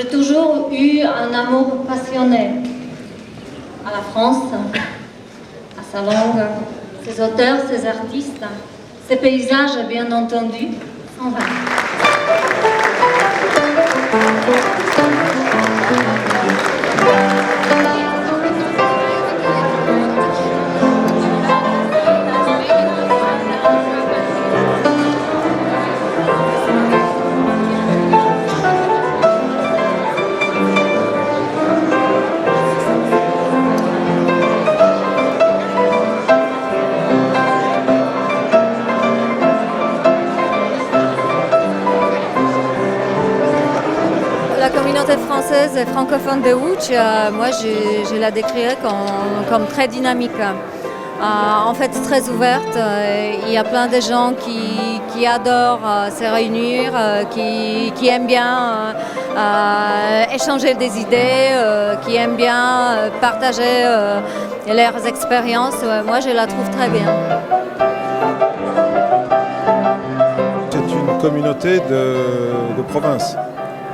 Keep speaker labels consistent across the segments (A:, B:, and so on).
A: J'ai toujours eu un amour passionné à la France, à sa langue, ses auteurs, ses artistes, ses paysages, bien entendu, en vain.
B: La communauté française et francophone de Łódź, moi je la décrirais comme très dynamique. En fait très ouverte, il y a plein de gens qui adorent se réunir, qui aiment bien échanger des idées, qui aiment bien partager leurs expériences. Moi je la trouve très bien.
C: C'est une communauté de province.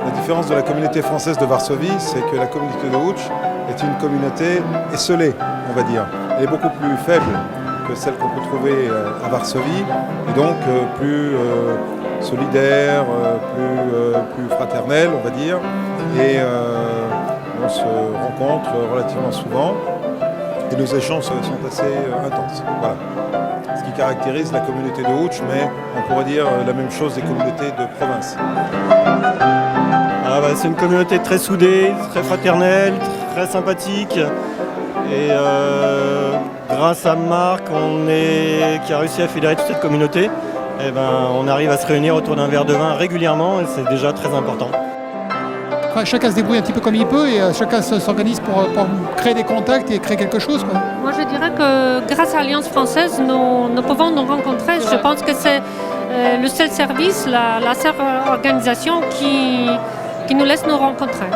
C: La différence de la communauté française de Varsovie, c'est que la communauté de Łódź est une communauté esselée, on va dire. Elle est beaucoup plus faible que celle qu'on peut trouver à Varsovie, et donc plus solidaire, plus fraternelle, on va dire. Et on se rencontre relativement souvent, et nos échanges sont assez intenses. Voilà. Ce qui caractérise la communauté de Łódź, mais on pourrait dire la même chose des communautés de province.
D: C'est une communauté très soudée, très fraternelle, très sympathique. Et grâce à Marc, qui a réussi à fédérer toute cette communauté, on arrive à se réunir autour d'un verre de vin régulièrement et c'est déjà très important.
E: Chacun se débrouille un petit peu comme il peut et chacun s'organise pour créer des contacts et créer quelque chose, quoi.
F: Moi je dirais que grâce à l'Alliance française, nous pouvons nous rencontrer. Je pense que c'est le seul service, la seule organisation qui nous laisse nous rencontrer.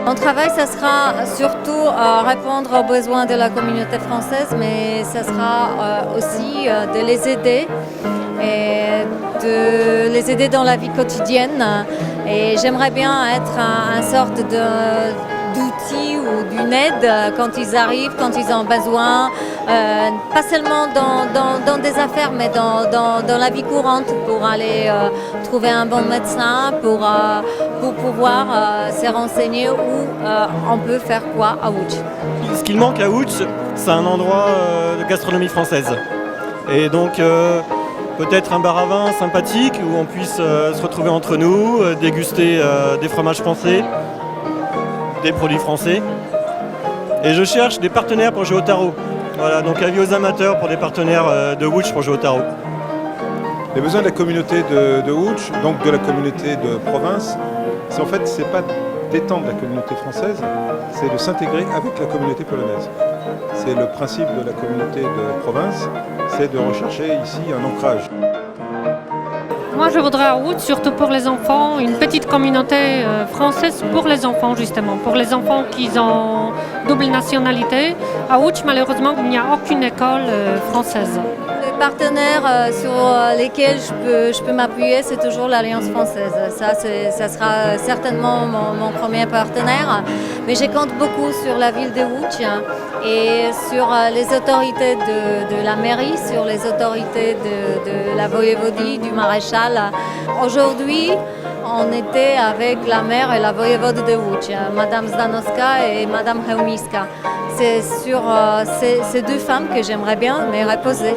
B: Mon travail, ça sera surtout répondre aux besoins de la communauté française, mais ça sera aussi de les aider et de les aider dans la vie quotidienne. Et j'aimerais bien être une sorte d'outil ou d'une aide quand ils arrivent, quand ils ont besoin, pas seulement dans des affaires, mais dans la vie courante, pour aller trouver un bon médecin, pour pouvoir se renseigner où on peut faire quoi à Łódź.
D: Ce qu'il manque à Łódź, c'est un endroit de gastronomie française. Et donc peut-être un bar à vin sympathique où on puisse se retrouver entre nous, déguster des fromages français, des produits français. Et je cherche des partenaires pour jouer au tarot. Voilà, donc avis aux amateurs pour des partenaires de Łódź pour jouer au tarot.
C: Les besoins de la communauté de Łódź, donc de la communauté de province, c'est pas d'étendre la communauté française, c'est de s'intégrer avec la communauté polonaise. C'est le principe de la communauté de province, c'est de rechercher ici un ancrage.
F: Moi je voudrais à Łódź, surtout pour les enfants, une petite communauté française pour les enfants justement, pour les enfants qui ont double nationalité. À Łódź malheureusement il n'y a aucune école française.
B: Les partenaires sur lesquels je peux m'appuyer, c'est toujours l'Alliance française. Ça sera certainement mon premier partenaire. Mais je compte beaucoup sur la ville de Łódź et sur les autorités de la mairie, sur les autorités de la voïvodie, du maréchal. Aujourd'hui, on était avec la maire et la voïvode de Łódź, Madame Zdanowska et Madame Hełmiska. C'est sur ces deux femmes que j'aimerais bien me reposer.